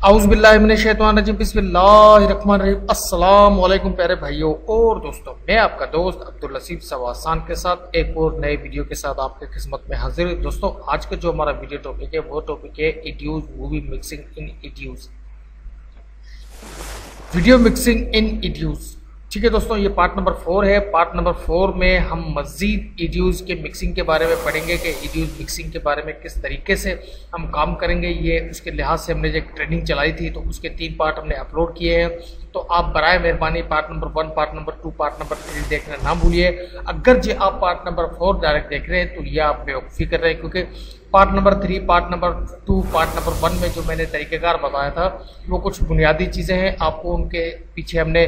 औज़ुबिल्लाहिमिनश्शैतानिर्रजीम बिस्मिल्लाहिर्रहमानिर्रहीम। अस्सलाम वालेकुम प्यारे भाइयों और दोस्तों, मैं आपका दोस्त अब्दुल लतीफ़ सवासान के साथ एक और नए वीडियो के साथ आपके खिदमत में हाजिर। दोस्तों, आज का जो हमारा वीडियो टॉपिक है वो टॉपिक है एडीयूज मूवी मिक्सिंग इन एडीयूज, वीडियो मिक्सिंग इन एडीयूज। ठीक है दोस्तों, ये पार्ट नंबर 4 है। पार्ट नंबर 4 में हम मज़ीद एडीयूज के मिक्सिंग के बारे में पढ़ेंगे कि एडीयूज मिक्सिंग के बारे में किस तरीके से हम काम करेंगे। ये उसके लिहाज से हमने जो ट्रेनिंग चलाई थी तो उसके 3 पार्ट हमने अपलोड किए हैं। तो आप बराए मेहरबानी part number 1, part number 2, part number 3 देखना ना भूलिए। अगर जो आप पार्ट नंबर 4 डायरेक्ट देख रहे हैं तो ये आप बेवकूफ़ी कर रहे हैं, क्योंकि part number 3, part number 2, part number 1 में जो मैंने तरीक़ेकार बताया था वो कुछ बुनियादी चीज़ें हैं। आपको उनके पीछे हमने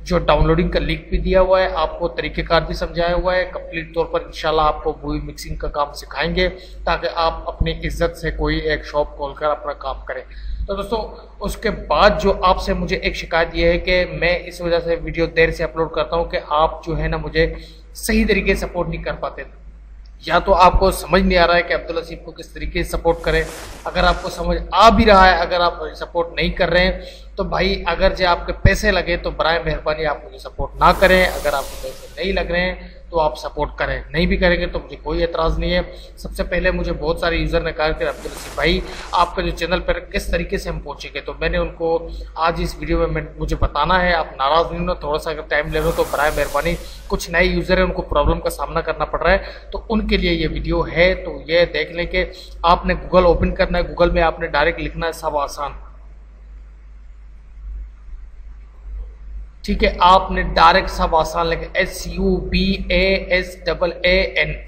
जो डाउनलोडिंग का लिंक भी दिया हुआ है, आपको तरीक़ेकार भी समझाया हुआ है। कंप्लीट तौर पर इंशाल्लाह आपको मूवी मिक्सिंग का काम सिखाएंगे ताकि आप अपनी इज्जत से कोई एक शॉप खोलकर अपना काम करें। तो दोस्तों, उसके बाद जो आपसे मुझे एक शिकायत ये है कि मैं इस वजह से वीडियो देर से अपलोड करता हूँ कि आप जो है ना मुझे सही तरीके से सपोर्ट नहीं कर पाते। या तो आपको समझ नहीं आ रहा है कि अब्दुल लतीफ़ को किस तरीके से सपोर्ट करें। अगर आपको समझ आ भी रहा है, अगर आप सपोर्ट नहीं कर रहे हैं तो भाई, अगर जो आपके पैसे लगे तो बराए मेहरबानी आप मुझे सपोर्ट ना करें। अगर आपको पैसे नहीं लग रहे हैं तो आप सपोर्ट करें, नहीं भी करेंगे तो मुझे कोई एतराज़ नहीं है। सबसे पहले मुझे बहुत सारे यूज़र ने कहा कि अब्दुल लतीफ़ भाई, आपके जो चैनल पर किस तरीके से हम पहुँचेंगे, तो मैंने उनको आज इस वीडियो में मुझे बताना है। आप नाराज़ नहीं हो, थोड़ा सा अगर टाइम ले लो तो बराए मेहरबानी। कुछ नए यूज़र हैं, उनको प्रॉब्लम का सामना करना पड़ रहा है, तो उनके लिए ये वीडियो है। तो ये देख लें कि आपने गूगल ओपन करना है, गूगल में आपने डायरेक्ट लिखना है सब आसान। ठीक है, आपने डायरेक्ट सब आसान लिखा, SUBASAAN,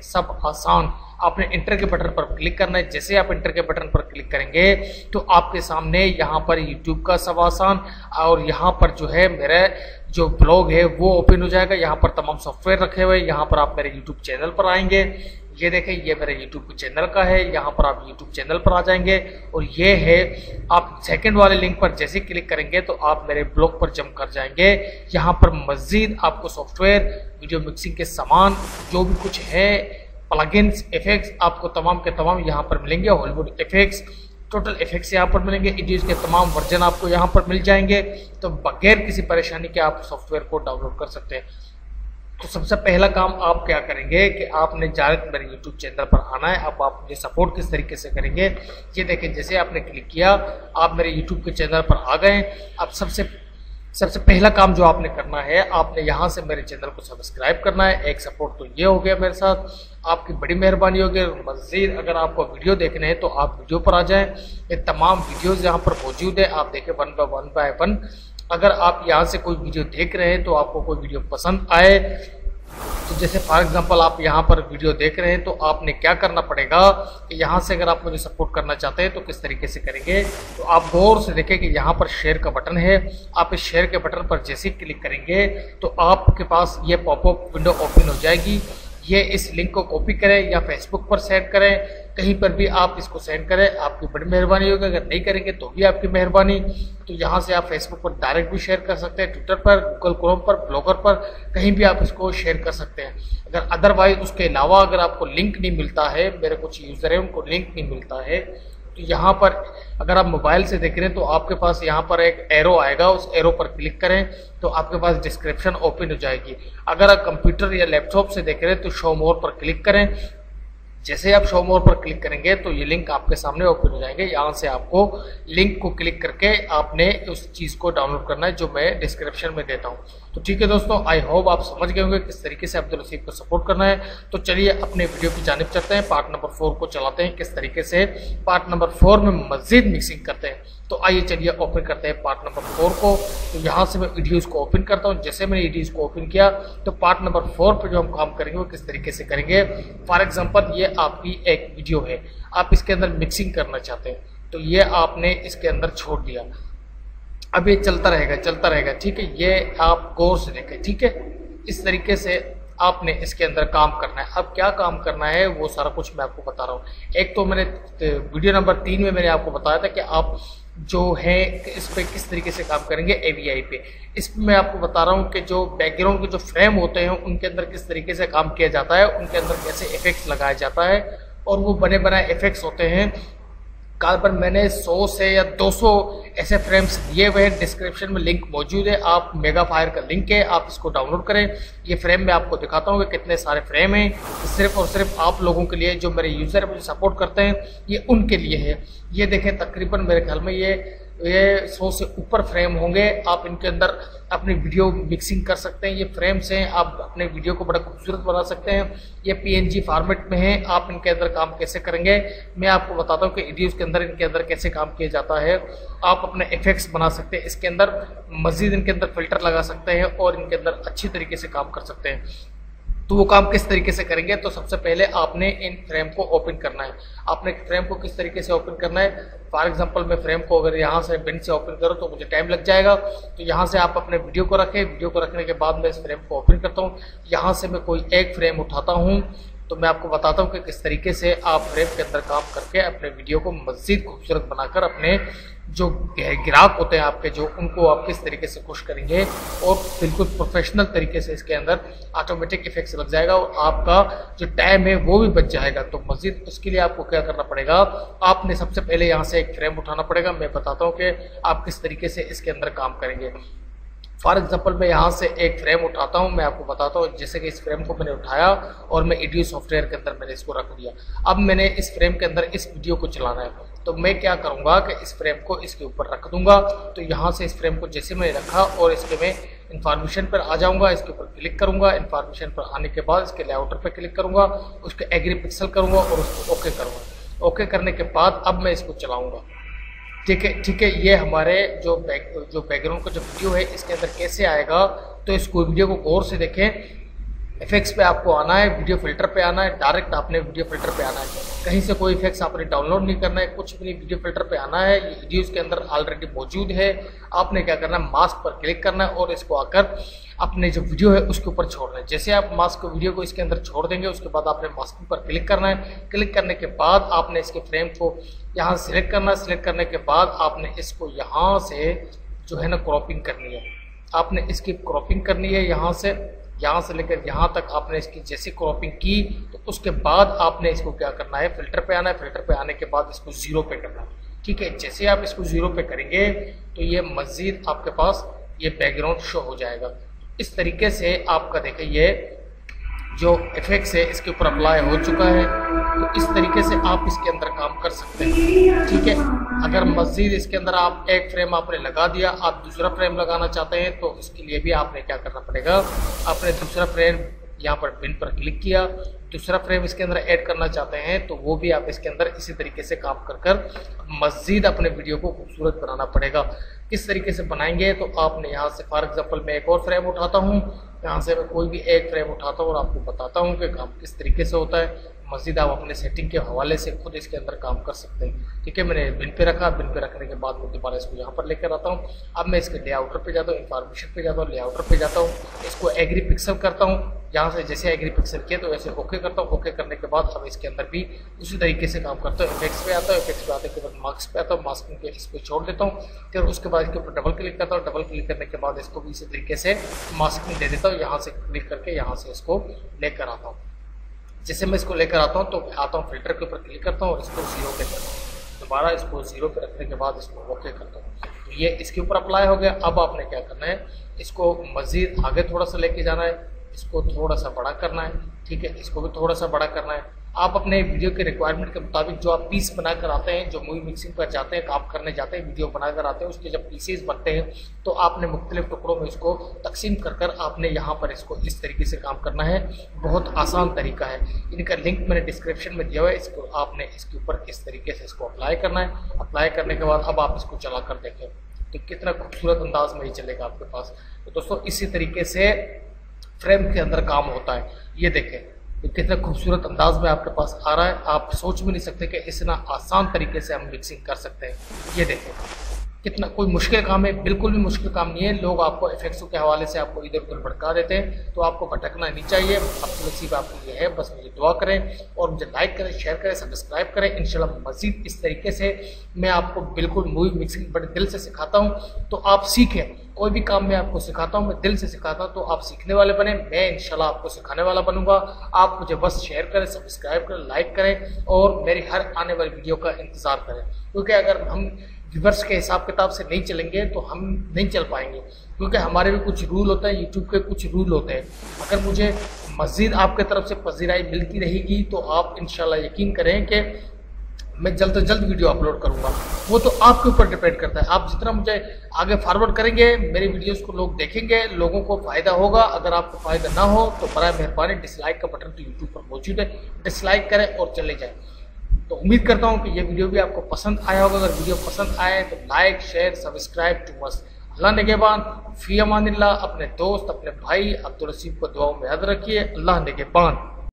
सब आसान। आपने इंटर के बटन पर क्लिक करना है। जैसे आप इंटर के बटन पर क्लिक करेंगे तो आपके सामने यहाँ पर यूट्यूब का सब आसान और यहाँ पर जो है मेरा जो ब्लॉग है वो ओपन हो जाएगा। यहाँ पर तमाम सॉफ्टवेयर रखे हुए हैं। यहाँ पर आप मेरे यूट्यूब चैनल पर आएंगे। ये देखें, ये मेरे यूट्यूब चैनल का है। यहाँ पर आप यूट्यूब चैनल पर आ जाएंगे और ये है, आप सेकंड वाले लिंक पर जैसे क्लिक करेंगे तो आप मेरे ब्लॉग पर जंप कर जाएंगे। यहाँ पर मज़ीद आपको सॉफ्टवेयर, वीडियो मिक्सिंग के सामान जो भी कुछ है, प्लगइन्स, इफेक्ट्स, आपको तमाम के तमाम यहाँ पर मिलेंगे। हॉलीवुड इफेक्ट्स, टोटल इफेक्ट्स यहाँ पर मिलेंगे। एडीयूज के तमाम वर्जन आपको यहाँ पर मिल जाएंगे। तो बगैर किसी परेशानी के आप सॉफ्टवेयर को डाउनलोड कर सकते हैं। तो सबसे पहला काम आप क्या करेंगे कि आपने डायरेक्ट मेरे यूट्यूब चैनल पर आना है। अब आप मुझे सपोर्ट किस तरीके से करेंगे, ये देखें। जैसे आपने क्लिक किया, आप मेरे यूट्यूब के चैनल पर आ गए। अब सबसे पहला काम जो आपने करना है, आपने यहाँ से मेरे चैनल को सब्सक्राइब करना है। एक सपोर्ट तो ये हो गया मेरे साथ, आपकी बड़ी मेहरबानी होगी। मज़ीद अगर आपको वीडियो देखने हैं तो आप वीडियो पर आ जाएं। ये तमाम वीडियोज़ यहाँ पर मौजूद है, आप देखें 1 बाय 1। अगर आप यहाँ से कोई वीडियो देख रहे हैं तो आपको कोई वीडियो पसंद आए, तो जैसे फॉर एग्जांपल आप यहाँ पर वीडियो देख रहे हैं तो आपने क्या करना पड़ेगा कि यहाँ से अगर आप मुझे सपोर्ट करना चाहते हैं तो किस तरीके से करेंगे, तो आप गौर से देखें कि यहाँ पर शेयर का बटन है। आप इस शेयर के बटन पर जैसे ही क्लिक करेंगे तो आपके पास ये पॉपअप विंडो ओपन हो जाएगी। ये इस लिंक को कॉपी करें या फेसबुक पर सेंड करें, कहीं पर भी आप इसको सेंड करें, आपकी बड़ी मेहरबानी होगी। अगर नहीं करेंगे तो भी आपकी मेहरबानी। तो यहाँ से आप फेसबुक पर डायरेक्ट भी शेयर कर सकते हैं, ट्विटर पर, गूगल क्रोम पर, ब्लॉगर पर, कहीं भी आप इसको शेयर कर सकते हैं। अगर अदरवाइज उसके अलावा अगर आपको लिंक नहीं मिलता है, मेरे कुछ यूज़र हैं उनको लिंक नहीं मिलता है, तो यहाँ पर अगर आप मोबाइल से देख रहे हैं तो आपके पास यहाँ पर एक एरो आएगा, उस एरो पर क्लिक करें तो आपके पास डिस्क्रिप्शन ओपन हो जाएगी। अगर आप कंप्यूटर या लैपटॉप से देख रहे हैं तो शो मोर पर क्लिक करें। जैसे आप शो मोर पर क्लिक करेंगे तो ये लिंक आपके सामने ओपन हो जाएंगे। यहाँ से आपको लिंक को क्लिक करके आपने उस चीज़ को डाउनलोड करना है जो मैं डिस्क्रिप्शन में देता हूँ। तो ठीक है दोस्तों, आई होप आप समझ गए होंगे किस तरीके से अब्दुल लतीफ़ को सपोर्ट करना है। तो चलिए अपने वीडियो की जानिब चलते हैं, पार्ट नंबर 4 को चलाते हैं, किस तरीके से पार्ट नंबर 4 में मज़ीद मिक्सिंग करते हैं। तो आइए चलिए ओपन करते हैं पार्ट नंबर 4 को। तो यहाँ से मैं एडीयूज को ओपन करता हूँ। जैसे मैंने एडीयूज को ओपन किया तो पार्ट नंबर 4 पर जो हम काम करेंगे वो किस तरीके से करेंगे। फॉर एग्जांपल, ये आपकी एक वीडियो है, आप इसके अंदर मिक्सिंग करना चाहते हैं, तो ये आपने इसके अंदर छोड़ दिया। अब ये चलता रहेगा। ठीक है, ये आप गौर से देखें। ठीक है, इस तरीके से आपने इसके अंदर काम करना है। अब क्या काम करना है वो सारा कुछ मैं आपको बता रहा हूँ। एक तो मैंने वीडियो नंबर 3 में मैंने आपको बताया था कि आप जो है इस पे किस तरीके से काम करेंगे AVI पे। इसमें मैं आपको बता रहा हूँ कि जो बैकग्राउंड के जो फ्रेम होते हैं उनके अंदर किस तरीके से काम किया जाता है, उनके अंदर कैसे इफेक्ट्स लगाया जाता है, और वो बने बनाए इफेक्ट्स होते हैं कल पर मैंने 100 से या 200 ऐसे फ्रेम्स दिए हुए हैं, डिस्क्रिप्शन में लिंक मौजूद है, आप मेगाफायर का लिंक है, आप इसको डाउनलोड करें। ये फ्रेम मैं आपको दिखाता हूँ कि कितने सारे फ्रेम हैं, सिर्फ और सिर्फ आप लोगों के लिए, जो मेरे यूज़र मुझे सपोर्ट करते हैं, ये उनके लिए है। ये देखें, तकरीबन मेरे ख्याल में ये 100 से ऊपर फ्रेम होंगे। आप इनके अंदर अपनी वीडियो मिक्सिंग कर सकते हैं। ये फ्रेम्स हैं, आप अपने वीडियो को बड़ा खूबसूरत बना सकते हैं। ये PNG फॉर्मेट में है। आप इनके अंदर काम कैसे करेंगे मैं आपको बताता हूँ कि वीडियोस के अंदर इनके अंदर कैसे काम किया जाता है। आप अपने इफेक्ट्स बना सकते हैं, इसके अंदर मजीद इनके अंदर फिल्टर लगा सकते हैं और इनके अंदर अच्छी तरीके से काम कर सकते हैं। तो वो काम किस तरीके से करेंगे, तो सबसे पहले आपने इन फ्रेम को ओपन करना है। आपने फ्रेम को किस तरीके से ओपन करना है, फॉर एग्जांपल मैं फ्रेम को अगर यहाँ से बिन से ओपन करूँ तो मुझे टाइम लग जाएगा। तो यहाँ से आप अपने वीडियो को रखें, वीडियो को रखने के बाद मैं इस फ्रेम को ओपन करता हूँ। यहाँ से मैं कोई एक फ्रेम उठाता हूँ तो मैं आपको बताता हूँ कि किस तरीके से आप फ्रेम के अंदर काम करके अपने वीडियो को मज़ीद खूबसूरत बनाकर अपने जो ग्राहक होते हैं आपके, जो उनको आप किस तरीके से खुश करेंगे और बिल्कुल प्रोफेशनल तरीके से इसके अंदर ऑटोमेटिक इफेक्ट्स लग जाएगा और आपका जो टाइम है वो भी बच जाएगा। तो मज़ीद उसके लिए आपको क्या करना पड़ेगा, आपने सबसे पहले यहाँ से एक फ्रेम उठाना पड़ेगा। मैं बताता हूँ कि आप किस तरीके से इसके अंदर काम करेंगे। फॉर एग्जाम्पल मैं यहाँ से एक फ्रेम उठाता हूँ, मैं आपको बताता हूँ। जैसे कि इस फ्रेम को मैंने उठाया और मैं एडियो सॉफ्टवेयर के अंदर मैंने इसको रख दिया। अब मैंने इस फ्रेम के अंदर इस वीडियो को चलाना है, तो मैं क्या करूँगा कि इस फ्रेम को इसके ऊपर रख दूंगा। तो यहाँ से इस फ्रेम को जैसे मैंने रखा और इसके मैं इन्फॉर्मेशन पर आ जाऊँगा, इसके ऊपर क्लिक करूँगा। इन्फॉर्मेशन पर आने के बाद इसके लेआउटर पर क्लिक करूँगा, उसके एग्री पिक्सल करूँगा और उसको ओके करूँगा। ओके करने के बाद अब मैं इसको चलाऊँगा। ठीक है। ये हमारे जो बैकग्राउंड का जो वीडियो है इसके अंदर कैसे आएगा, तो इसको वीडियो को गौर से देखें। इफेक्ट्स पे आपको आना है, वीडियो फिल्टर पे आना है, डायरेक्ट आपने वीडियो फिल्टर पे आना है। कहीं से कोई इफेक्ट्स आपने डाउनलोड नहीं करना है, कुछ भी नहीं, वीडियो फिल्टर पे आना है। ये वीडियोस के अंदर ऑलरेडी मौजूद है। आपने क्या करना है, मास्क पर क्लिक करना है और इसको आकर अपने जो वीडियो है उसके ऊपर छोड़ना है। जैसे आप मास्क को वीडियो को इसके अंदर छोड़ देंगे, उसके बाद आपने मास्क पर क्लिक करना है। क्लिक करने के बाद आपने इसके फ्रेम को यहाँ सिलेक्ट करना है। सिलेक्ट करने के बाद आपने इसको यहाँ से जो है ना क्रॉपिंग करनी है। आपने इसकी क्रॉपिंग करनी है यहाँ से लेकर यहाँ तक आपने इसकी जैसे क्रॉपिंग की, तो उसके बाद आपने इसको क्या करना है, फिल्टर पे आना है। फिल्टर पे आने के बाद इसको 0 पे करना है। ठीक है, जैसे आप इसको 0 पे करेंगे तो ये मज़ीद आपके पास ये बैकग्राउंड शो हो जाएगा। इस तरीके से आपका देखें ये जो इफेक्ट्स है इसके ऊपर अप्लाई हो चुका है। तो इस तरीके से आप इसके अंदर काम कर सकते हैं। ठीक है, अगर मज़ीद इसके अंदर आप एक फ्रेम आपने लगा दिया, आप दूसरा फ्रेम लगाना चाहते हैं तो इसके लिए भी आपने क्या करना पड़ेगा, आपने दूसरा फ्रेम यहाँ पर बिन पर क्लिक किया, दूसरा फ्रेम इसके अंदर ऐड करना चाहते हैं तो वो भी आप इसके अंदर इसी तरीके से काम कर मज़ीद अपने वीडियो को खूबसूरत बनाना पड़ेगा। किस तरीके से बनाएंगे, तो आपने यहाँ से फॉर एग्जांपल मैं एक और फ्रेम उठाता हूँ, यहाँ से मैं कोई भी एक फ्रेम उठाता हूँ और आपको बताता हूँ कि काम किस तरीके से होता है। मज़ीद आप अपने सेटिंग के हवाले से खुद इसके अंदर काम कर सकते हैं। ठीक है, मैंने बिन पे रखा, बिन पे रखने के बाद मैं दोबारा इसको यहाँ पर लेकर आता हूँ। अब मैं इसके लेआउटर पे जाता हूँ, इन्फॉर्मेशन पे जाता हूँ, लेआउटर पे जाता हूँ, इसको एग्री पिक्सल करता हूँ। यहाँ से जैसे एग्री पिक्सल किया तो ऐसे ओके करता हूँ। ओके करने के बाद अब इसके अंदर भी उसी तरीके से काम करता हूँ। इफेक्ट्स पे आता हूँ, इफेक्ट्स पे आने के बाद मास्क पे आता हूँ, मास्क के इस पर छोड़ देता हूँ। फिर उसके बाद इसके ऊपर डबल क्लिक करता हूँ। डबल क्लिक करने के बाद इसको भी इसी तरीके से मास्किंग दे देता हूँ। यहाँ से क्लिक करके यहाँ से इसको लेकर आता हूँ। जैसे मैं इसको लेकर आता हूँ तो आता हूँ फिल्टर के ऊपर क्लिक करता हूँ और इसको 0 पे करता हूँ। दोबारा इसको 0 पे रखने के बाद इसको ओके करता हूँ। तो ये इसके ऊपर अप्लाई हो गया। अब आपने क्या करना है, इसको मज़ीद आगे थोड़ा सा लेके जाना है, इसको थोड़ा सा बड़ा करना है। ठीक है, इसको भी थोड़ा सा बड़ा करना है। आप अपने वीडियो के रिक्वायरमेंट के मुताबिक जो आप पीस बनाकर आते हैं, जो मूवी मिक्सिंग पर जाते हैं, काम करने जाते हैं, वीडियो बनाकर आते हैं, उसके जब पीसेस बनते हैं तो आपने मुख्तलिफ टुकड़ों में इसको तकसीम कर आपने यहाँ पर इसको इस तरीके से काम करना है। बहुत आसान तरीका है, इनका लिंक मैंने डिस्क्रिप्शन में दिया हुआ है। इसको आपने इसके ऊपर इस तरीके से इसको अप्लाई करना है। अप्लाई करने के बाद अब आप इसको चला कर देखें तो कितना खूबसूरत अंदाज में ही चलेगा आपके पास। तो दोस्तों इसी तरीके से फ्रेम के अंदर काम होता है। ये देखें ये कितना खूबसूरत अंदाज में आपके पास आ रहा है। आप सोच भी नहीं सकते कि इतना आसान तरीके से हम मिक्सिंग कर सकते हैं। ये देखें कितना कोई मुश्किल काम है, बिल्कुल भी मुश्किल काम नहीं है। लोग आपको इफेक्ट्सों के हवाले से आपको इधर उधर भटका देते हैं, तो आपको भटकना नहीं चाहिए। अपनी नसीब आपके लिए है, बस मुझे दुआ करें और मुझे लाइक करें, शेयर करें, सब्सक्राइब करें। इंशाल्लाह मज़ीद इस तरीके से मैं आपको बिल्कुल मूवी मिक्सिंग बड़े दिल से सिखाता हूँ, तो आप सीखें। कोई भी काम मैं आपको सिखाता हूँ, मैं दिल से सिखाता हूँ, तो आप सीखने वाले बने, मैं इंशाल्लाह आपको सिखाने वाला बनूंगा। आप मुझे बस शेयर करें, सब्सक्राइब करें, लाइक करें और मेरी हर आने वाली वीडियो का इंतज़ार करें, क्योंकि अगर हम व्यूवर्स के हिसाब किताब से नहीं चलेंगे तो हम नहीं चल पाएंगे, क्योंकि हमारे भी कुछ रूल होते हैं, यूट्यूब के कुछ रूल होते हैं। अगर मुझे मज़ीद आपके तरफ से पजीराई मिलती रहेगी तो आप इंशाल्लाह यकीन करें कि मैं जल्द से जल्द वीडियो अपलोड करूंगा। वो तो आपके ऊपर डिपेंड करता है, आप जितना मुझे आगे फॉरवर्ड करेंगे मेरी वीडियोस को लोग देखेंगे, लोगों को फ़ायदा होगा। अगर आपको फ़ायदा ना हो तो बड़ा मेहरबानी डिसलाइक का बटन तो यूट्यूब पर मौजूद है, डिसलाइक करें और चले जाएं। तो उम्मीद करता हूँ कि ये वीडियो भी आपको पसंद आया होगा। अगर वीडियो पसंद आए तो like share subscribe to must. अल्लाह निगहबान, फ़ी अमानिल्लाह। अपने दोस्त अपने भाई अब्दुल रसीफ को दुआओं में याद रखिए। अल्लाह निगहबान।